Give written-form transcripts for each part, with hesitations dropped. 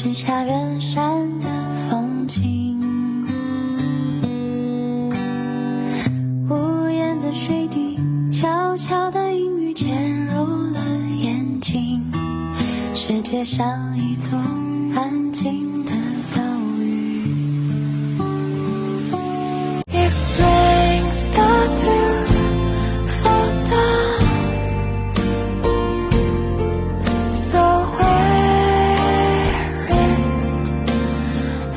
只下远山的风景，无言的水滴，悄悄的阴雨渐入了眼睛，世界像一座安静的岛屿。If rain start to fall down, so wear it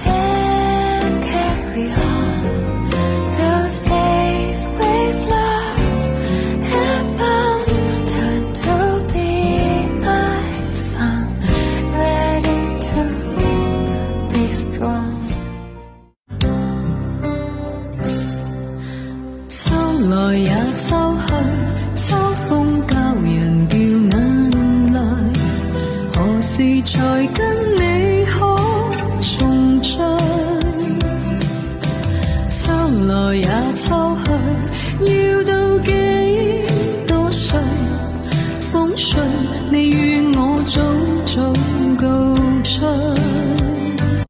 and carry on. Those days with love and bound turn to be my song, ready to be strong. 秋來也秋去，秋風教人掉眼淚，何時才跟